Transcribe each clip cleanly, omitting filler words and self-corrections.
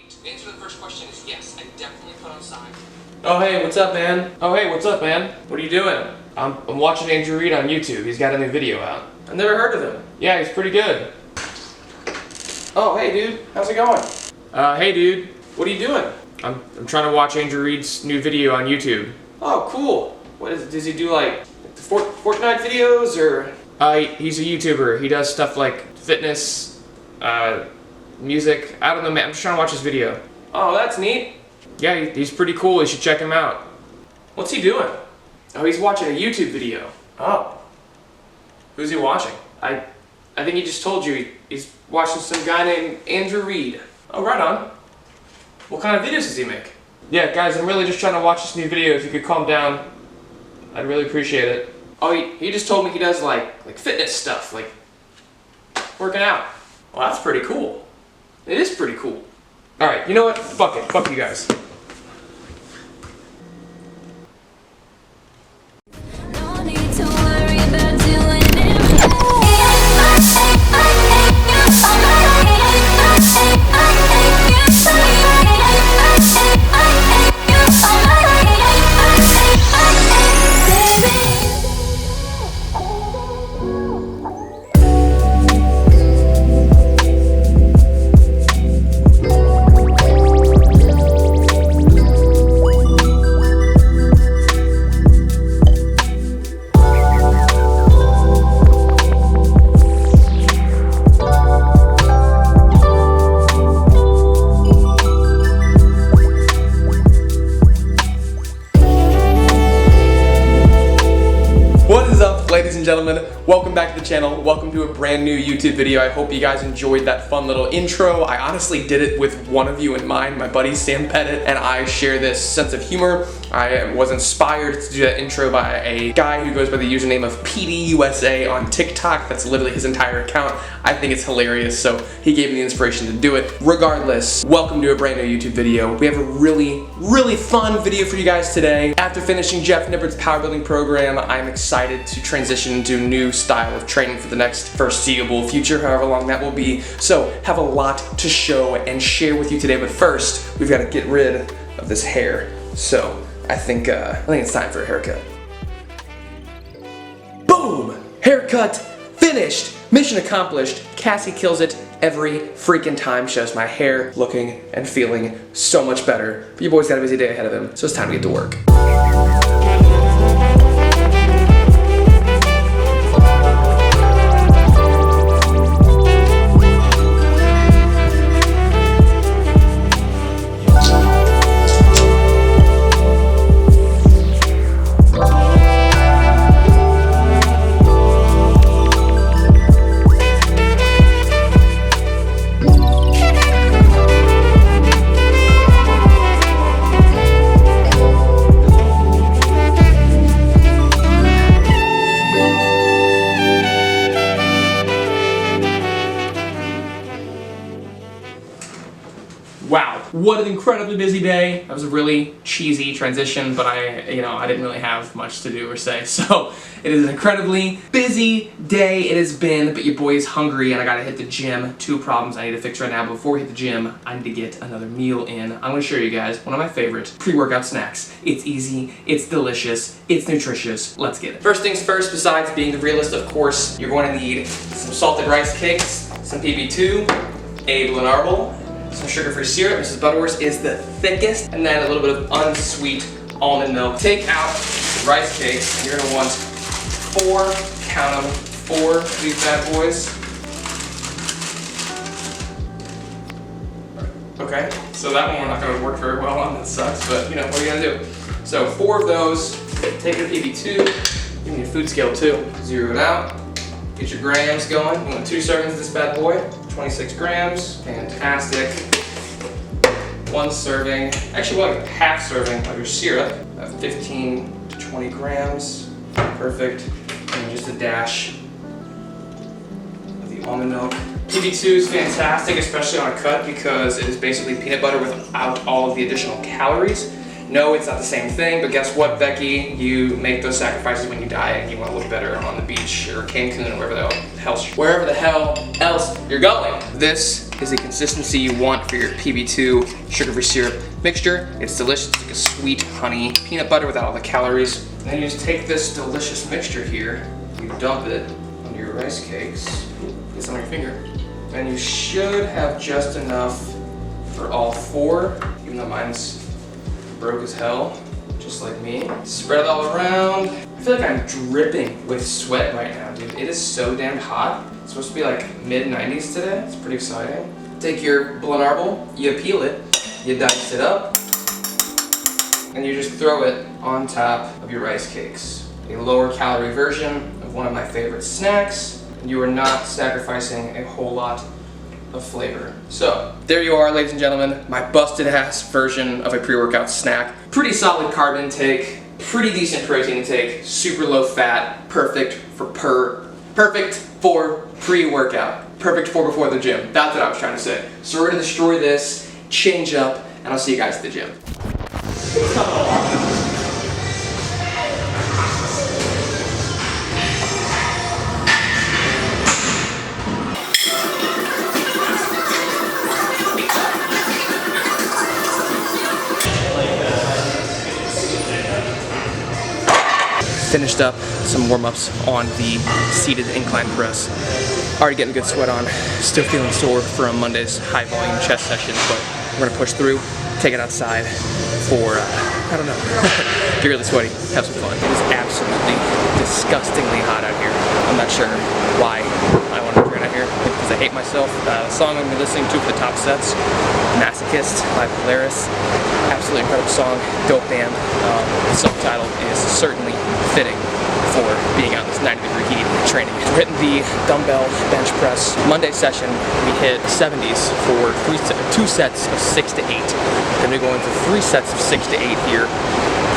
The answer to the first question is yes, I definitely put on side. Oh hey, what's up, man? Oh hey, what's up, man? What are you doing? I'm watching Andrew Reid on YouTube. He's got a new video out. I've never heard of him. Yeah, he's pretty good. Oh hey, dude. How's it going? Hey, dude. What are you doing? I'm trying to watch Andrew Reid's new video on YouTube. Oh, cool. What is it? Does he do like Fortnite videos or? He's a YouTuber. He does stuff like fitness, music. I don't know, man. I'm just trying to watch his video. Oh, that's neat. Yeah, he's pretty cool. You should check him out. What's he doing? Oh, he's watching a YouTube video. Oh. Who's he watching? I think he just told you he's watching some guy named Andrew Reid. Oh, right on. What kind of videos does he make? Yeah, guys, I'm really just trying to watch this new video. If you could calm down, I'd really appreciate it. Oh, he just told me he does like fitness stuff, like working out. Well, that's pretty cool. It is pretty cool. All right, you know what? Fuck it. Fuck you guys. No need to worry about doing Ladies and gentlemen, welcome back to the channel. Welcome to a brand new YouTube video. I hope you guys enjoyed that fun little intro. I honestly did it with one of you in mind, my buddy Sam Pettit, and I share this sense of humor. I was inspired to do that intro by a guy who goes by the username of PDUSA on TikTok. That's literally his entire account. I think it's hilarious, so he gave me the inspiration to do it. Regardless, welcome to a brand new YouTube video. We have a really fun video for you guys today. After finishing Jeff Nippert's power building program, I'm excited to transition into a new style of training for the next foreseeable future, however long that will be. So, have a lot to show and share with you today, but first, we've got to get rid of this hair. So, I think it's time for a haircut. Boom! Haircut finished! Mission accomplished. Cassie kills it every freaking time. She has my hair looking and feeling so much better. But your boy's got a busy day ahead of him, so it's time to get to work. Wow, what an incredibly busy day. That was a really cheesy transition, but I didn't really have much to do or say. So it is an incredibly busy day it has been, but your boy is hungry and I gotta hit the gym. Two problems I need to fix right now. Before we hit the gym, I need to get another meal in. I'm gonna show you guys one of my favorite pre-workout snacks. It's easy, it's delicious, it's nutritious. Let's get it. First things first, besides being the realist, of course, you're going to need some salted rice cakes, some PB2, a Blue Marble, some sugar-free syrup. Mrs. Butterworth's is the thickest, and then a little bit of unsweet almond milk. Take out the rice cakes, and you're gonna want 4, count them, 4 of these bad boys. Okay, so that one we're not gonna work very well on, that sucks, but what are you gonna do? So 4 of those, take your PB2, give me your food scale too. Zero it out, get your grams going. You want 2 servings of this bad boy. 26 grams, fantastic. 1 serving, actually like a half serving of your syrup, 15 to 20 grams, perfect. And just a dash of the almond milk. PB2 is fantastic, especially on a cut, because it is basically peanut butter without all of the additional calories. No, it's not the same thing, but guess what, Becky? You make those sacrifices when you diet and you want to look better on the beach or Cancun or wherever the hell else you're going. This is the consistency you want for your PB2 sugar-free syrup mixture. It's delicious, it's like a sweet honey peanut butter without all the calories. Then you just take this delicious mixture here, you dump it onto your rice cakes, get some on your finger, and you should have just enough for all 4, even though mine's broke as hell, just like me. Spread it all around. I feel like I'm dripping with sweat right now, dude. It is so damn hot. It's supposed to be like mid-90s today. It's pretty exciting. Take your Blunt Arbol, you peel it, you dice it up, and you just throw it on top of your rice cakes. A lower calorie version of one of my favorite snacks. You are not sacrificing a whole lot of flavor. So there you are, ladies and gentlemen, my busted ass version of a pre-workout snack. Pretty solid carb intake, pretty decent protein intake, super low fat, perfect for pre-workout, perfect for before the gym. That's what I was trying to say. So we're gonna destroy this, change up, and I'll see you guys at the gym. Finished up some warm-ups on the seated incline press. Already getting a good sweat on. Still feeling sore from Monday's high volume chest session, but we're gonna push through, take it outside for, I don't know, get really sweaty, have some fun. It is absolutely disgustingly hot out here. I'm not sure why I want to train out here, because I hate myself. The song I'm gonna be listening to for the top sets, Masochist by Polaris. Absolutely incredible song, dope band. The subtitle is certainly fitting for being out in this 90-degree heat training. We're hitting the dumbbell bench press. Monday session, we hit 70s for 2 sets of 6 to 8. Then we go into 3 sets of 6 to 8 here.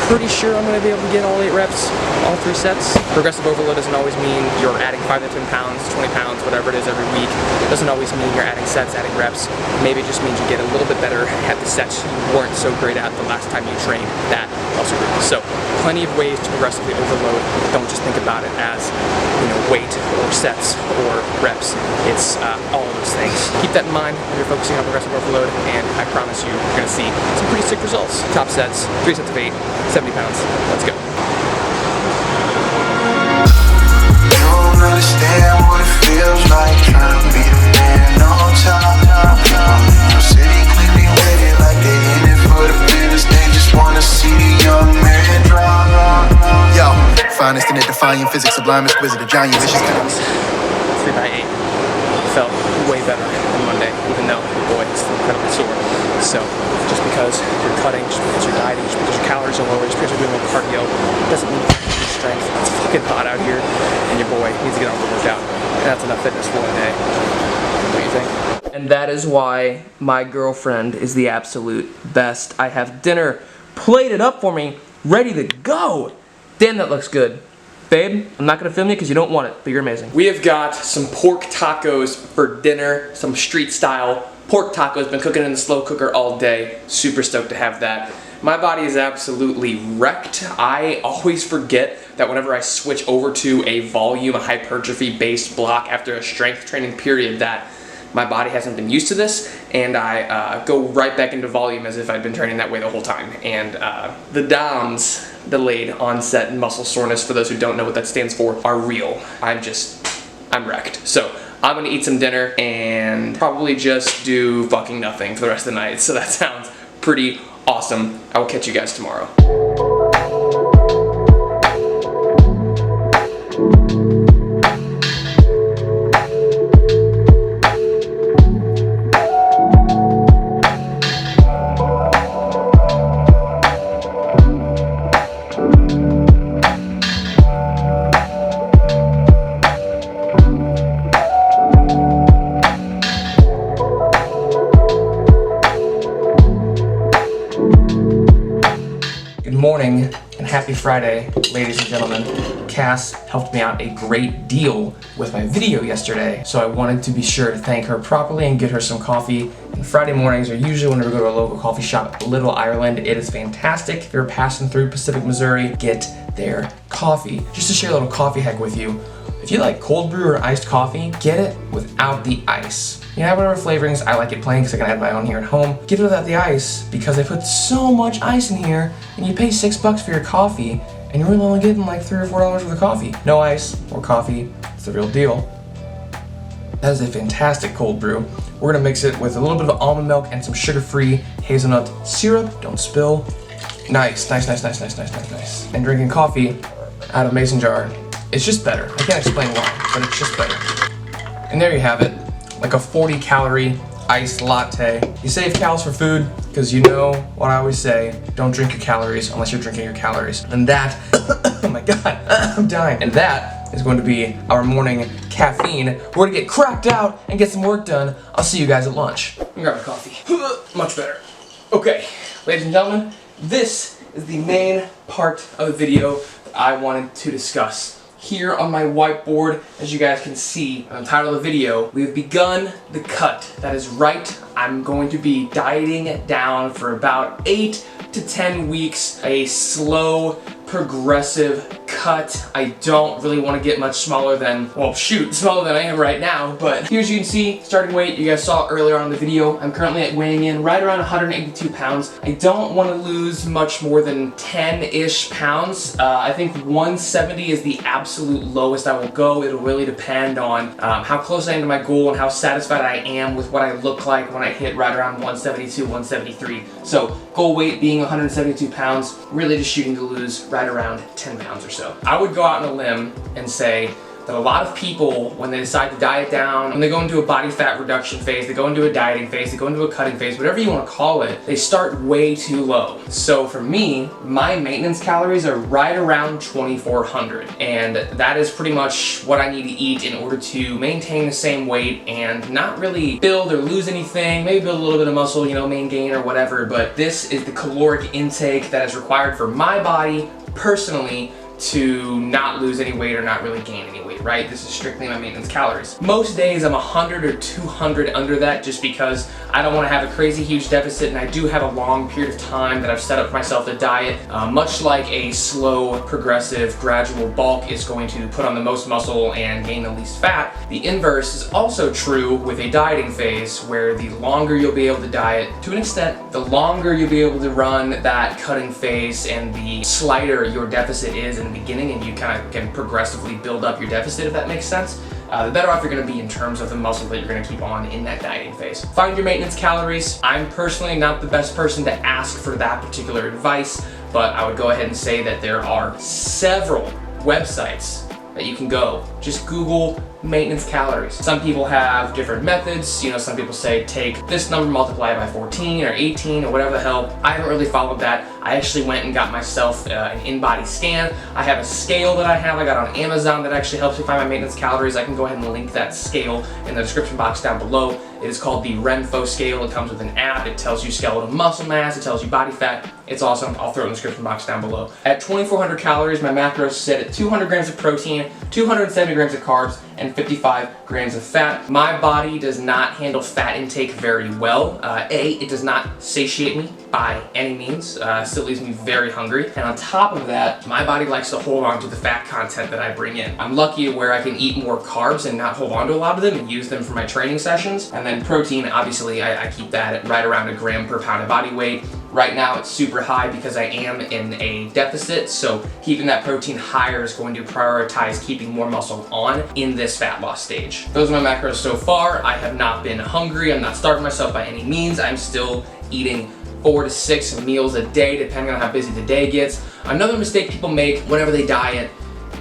Pretty sure I'm going to be able to get all 8 reps, all 3 sets. Progressive overload doesn't always mean you're adding 5 to 10 pounds, 20 pounds, whatever it is every week. It doesn't always mean you're adding sets, adding reps. Maybe it just means you get a little bit better at the sets you weren't so great at the last time you trained that muscle group. So plenty of ways to progressively overload. Don't just think about it as, weight or sets or reps. It's all of those things. Keep that in mind when you're focusing on progressive overload, and I promise you, you're gonna see some pretty sick results. Top sets, 3 sets of 8, 70 pounds. Let's go. You don't understand what it feels like trying to be the man on top. Your city cleanly waiting like they in it for the business. They just wanna see the young man drop. Yo, finest in it, defying physics, sublime, exquisite, a giant vicious. 3 by 8 felt way better than Monday, even though your boy is still incredibly sore. So just because you're cutting, just because you're dieting, just because your calories are lower, just because you're doing more cardio, doesn't mean your strength. It's fucking hot out here, and your boy needs to get on the workout. And that's enough fitness for one day. What do you think? And that is why my girlfriend is the absolute best. I have dinner plated up for me, ready to go. Damn, that looks good. Babe, I'm not gonna film you because you don't want it, but you're amazing. We have got some pork tacos for dinner, some street style pork tacos. Been cooking in the slow cooker all day. Super stoked to have that. My body is absolutely wrecked. I always forget that whenever I switch over to a volume, a hypertrophy based block after a strength training period, that my body hasn't been used to this, and I go right back into volume as if I'd been training that way the whole time. And the DOMS, delayed onset muscle soreness, for those who don't know what that stands for, are real. I'm wrecked. So I'm gonna eat some dinner and probably just do fucking nothing for the rest of the night. So that sounds pretty awesome. I will catch you guys tomorrow. Morning and happy Friday, ladies and gentlemen. Cass helped me out a great deal with my video yesterday, so I wanted to be sure to thank her properly and get her some coffee. And Friday mornings are usually when we go to a local coffee shop, Little Ireland. It is fantastic. If you're passing through Pacific, Missouri, get their coffee. Just to share a little coffee hack with you, if you like cold brew or iced coffee, get it without the ice. You have whatever flavorings. I like it plain because I can add my own here at home. Get it without the ice because they put so much ice in here, and you pay $6 for your coffee, and you're really only getting like $3 or $4 worth of coffee. No ice or coffee. It's the real deal. That is a fantastic cold brew. We're gonna mix it with a little bit of almond milk and some sugar-free hazelnut syrup. Don't spill. Nice. And drinking coffee out of a mason jar. It's just better. I can't explain why, but it's just better. And there you have it. Like a 40-calorie iced latte. You save calories for food, because you know what I always say, don't drink your calories unless you're drinking your calories. And that, oh my god, I'm dying. And that is going to be our morning caffeine. We're gonna get cracked out and get some work done. I'll see you guys at lunch. Let me grab my coffee. Much better. Okay, ladies and gentlemen, this is the main part of the video that I wanted to discuss. Here on my whiteboard, as you guys can see on the title of the video, we have begun the cut. That is right, I'm going to be dieting down for about 8 to 10 weeks, a slow, progressive cut. I don't really want to get much smaller than, well shoot, smaller than I am right now, but here as you can see, starting weight, you guys saw earlier on in the video, I'm currently at weighing in right around 182 pounds. I don't want to lose much more than 10-ish pounds. I think 170 is the absolute lowest I will go. It'll really depend on how close I am to my goal and how satisfied I am with what I look like when I hit right around 172, 173. So goal weight being 172 pounds, really just shooting to lose right around 10 pounds or so. I would go out on a limb and say that a lot of people, when they decide to diet down, when they go into a body fat reduction phase, they go into a dieting phase, they go into a cutting phase, whatever you want to call it, they start way too low. So for me, my maintenance calories are right around 2,400, and that is pretty much what I need to eat in order to maintain the same weight and not really build or lose anything, maybe build a little bit of muscle, you know, main gain or whatever, but this is the caloric intake that is required for my body personally to not lose any weight or not really gain any weight, right? This is strictly my maintenance calories. Most days I'm 100 or 200 under that just because I don't want to have a crazy huge deficit, and I do have a long period of time that I've set up for myself to diet. Much like a slow, progressive, gradual bulk is going to put on the most muscle and gain the least fat, the inverse is also true with a dieting phase, where the longer you'll be able to diet, to an extent, the longer you'll be able to run that cutting phase, and the slighter your deficit is in the beginning, and you kind of can progressively build up your deficit, if that makes sense. The better off you're going to be in terms of the muscle that you're going to keep on in that dieting phase. Find your maintenance calories. I'm personally not the best person to ask for that particular advice, but I would go ahead and say that there are several websites that you can go. Just Google maintenance calories. Some people have different methods. You know, some people say take this number, multiply it by 14 or 18 or whatever the hell. I haven't really followed that. I actually went and got myself an in-body scan. I have a scale that I got on Amazon that actually helps me find my maintenance calories. I can go ahead and link that scale in the description box down below. It is called the Renpho scale. It comes with an app. It tells you skeletal muscle mass. It tells you body fat. It's awesome. I'll throw it in the description box down below. At 2,400 calories, my macros is set at 200 grams of protein, 270 grams of carbs, and 55 grams of fat. My body does not handle fat intake very well. It does not satiate me by any means. Still leaves me very hungry. And on top of that, my body likes to hold on to the fat content that I bring in. I'm lucky where I can eat more carbs and not hold on to a lot of them and use them for my training sessions. And then protein, obviously, I keep that at right around a gram per pound of body weight. Right now it's super high because I am in a deficit, so keeping that protein higher is going to prioritize keeping more muscle on in this fat loss stage. Those are my macros so far. I have not been hungry. I'm not starving myself by any means. I'm still eating 4 to 6 meals a day, depending on how busy the day gets. Another mistake people make whenever they diet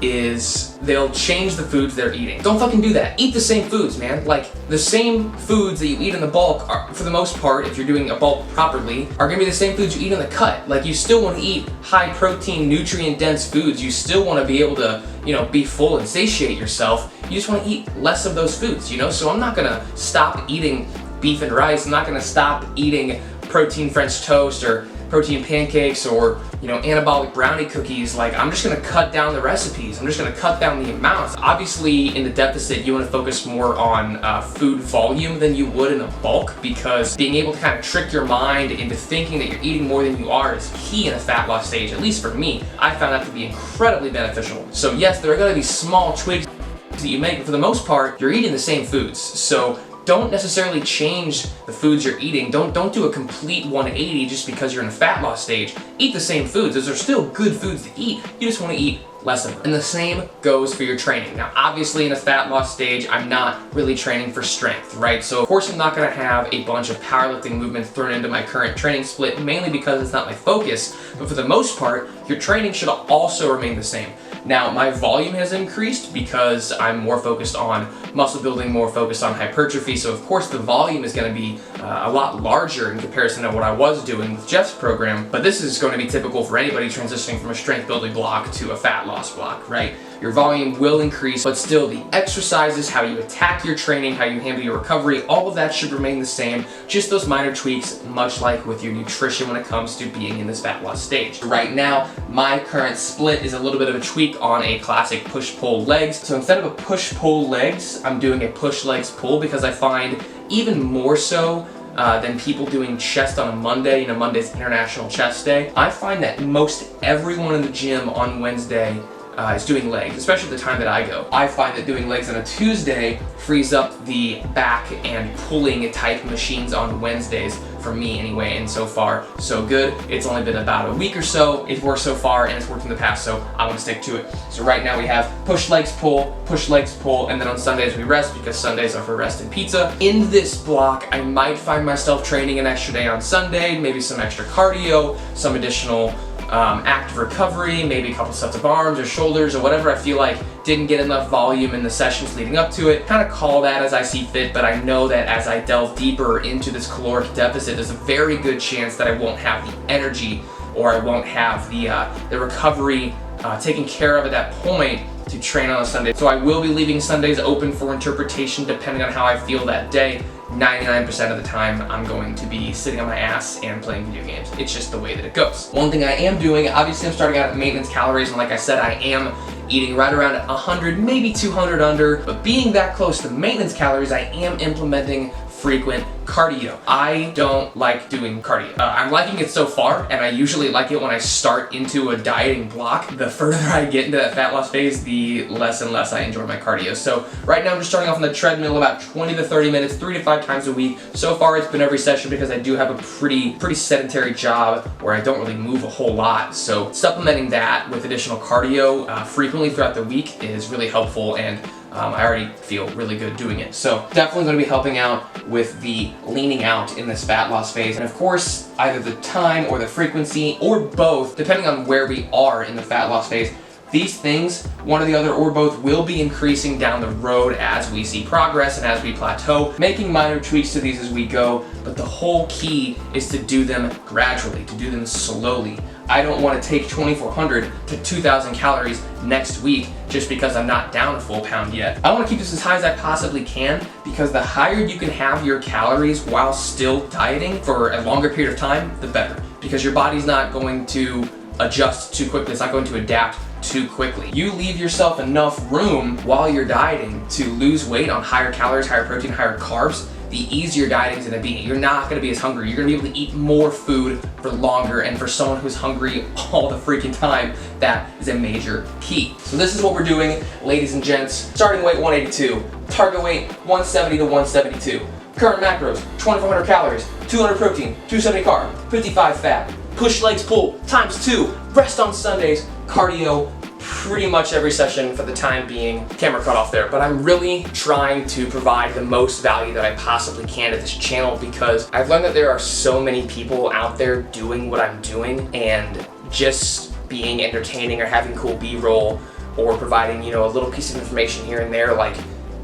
is they'll change the foods they're eating. Don't fucking do that. Eat the same foods, man. Like, the same foods that you eat in the bulk are, for the most part, if you're doing a bulk properly, are gonna be the same foods you eat in the cut. Like, you still wanna eat high protein, nutrient dense foods. You still wanna be able to, you know, be full and satiate yourself. You just wanna eat less of those foods, you know? So I'm not gonna stop eating beef and rice. I'm not gonna stop eating protein French toast or protein pancakes or, you know, anabolic brownie cookies. Like, I'm just gonna cut down the recipes. I'm just gonna cut down the amounts. Obviously, in the deficit, you wanna focus more on food volume than you would in a bulk, because being able to kind of trick your mind into thinking that you're eating more than you are is key in a fat loss stage. At least for me, I found that to be incredibly beneficial. So yes, there are gonna be small tweaks that you make, but for the most part, you're eating the same foods. So don't necessarily change the foods you're eating. Don't do a complete 180 just because you're in a fat loss stage. Eat the same foods. Those are still good foods to eat. You just want to eat less of them. And the same goes for your training. Now, obviously in a fat loss stage, I'm not really training for strength, right? So of course I'm not gonna have a bunch of powerlifting movements thrown into my current training split, mainly because it's not my focus. But for the most part, your training should also remain the same. Now, my volume has increased because I'm more focused on muscle building, more focused on hypertrophy, so of course the volume is going to be a lot larger in comparison to what I was doing with Jeff's program, but this is going to be typical for anybody transitioning from a strength building block to a fat loss block, right? Your volume will increase, but still the exercises, how you attack your training, how you handle your recovery, all of that should remain the same, just those minor tweaks, much like with your nutrition when it comes to being in this fat loss stage. Right now, my current split is a little bit of a tweak on a classic push-pull legs. So instead of a push-pull legs, I'm doing a push legs pull because I find even more so than people doing chest on a Monday, Monday's International Chest Day. I find that most everyone in the gym on Wednesday is doing legs, especially the time that I go. I find that doing legs on a Tuesday frees up the back and pulling type machines on Wednesdays for me anyway, and so far so good. It's only been about a week or so. It's worked so far and it's worked in the past, so I want to stick to it. So right now we have push legs pull, and then on Sundays we rest because Sundays are for rest and pizza. In this block, I might find myself training an extra day on Sunday, maybe some extra cardio, some additional active recovery, maybe a couple sets of arms or shoulders or whatever I feel like didn't get enough volume in the sessions leading up to it. Kind of call that as I see fit, but I know that as I delve deeper into this caloric deficit, there's a very good chance that I won't have the energy or I won't have the recovery taken care of at that point to train on a Sunday. So I will be leaving Sundays open for interpretation depending on how I feel that day. 99% of the time, I'm going to be sitting on my ass and playing video games. It's just the way that it goes. One thing I am doing, obviously I'm starting out at maintenance calories, and like I said, I am eating right around 100, maybe 200 under, but being that close to maintenance calories, I am implementing frequent cardio. I don't like doing cardio. I'm liking it so far, and I usually like it when I start into a dieting block. The further I get into that fat loss phase, the less and less I enjoy my cardio. So right now I'm just starting off on the treadmill about 20 to 30 minutes, 3 to 5 times a week. So far it's been every session because I do have a pretty sedentary job where I don't really move a whole lot. So supplementing that with additional cardio frequently throughout the week is really helpful, and I already feel really good doing it. So definitely going to be helping out with the leaning out in this fat loss phase. And of course, either the time or the frequency or both, depending on where we are in the fat loss phase, these things, one or the other or both, will be increasing down the road as we see progress and as we plateau, making minor tweaks to these as we go. But the whole key is to do them gradually, to do them slowly. I don't want to take 2,400 to 2,000 calories next week just because I'm not down a full pound yet. I want to keep this as high as I possibly can because the higher you can have your calories while still dieting for a longer period of time, the better. Because your body's not going to adjust too quickly. It's not going to adapt too quickly. You leave yourself enough room while you're dieting to lose weight on higher calories, higher protein, higher carbs, the easier dieting's gonna be. You're not gonna be as hungry. You're gonna be able to eat more food for longer, and for someone who's hungry all the freaking time, that is a major key. So this is what we're doing, ladies and gents. Starting weight 182, target weight 170 to 172. Current macros, 2,400 calories, 200 protein, 270 carb, 55 fat. Push legs pull ×2, rest on Sundays, cardio pretty much every session for the time being. Camera cut off there, but I'm really trying to provide the most value that I possibly can to this channel because I've learned that there are so many people out there doing what I'm doing, and just being entertaining or having cool B-roll or providing, a little piece of information here and there, like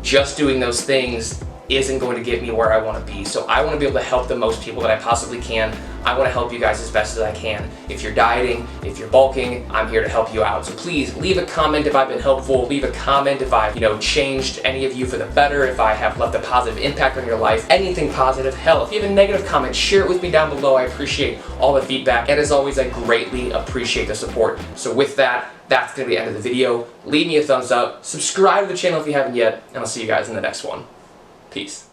just doing those things isn't going to get me where I want to be. So I want to be able to help the most people that I possibly can. I want to help you guys as best as I can. If you're dieting, if you're bulking, I'm here to help you out. So please leave a comment if I've been helpful. Leave a comment if I've, changed any of you for the better, if I have left a positive impact on your life. Anything positive. Hell, if you have a negative comment, share it with me down below. I appreciate all the feedback. And as always, I greatly appreciate the support. So with that, that's going to be the end of the video. Leave me a thumbs up. Subscribe to the channel if you haven't yet. And I'll see you guys in the next one. Peace.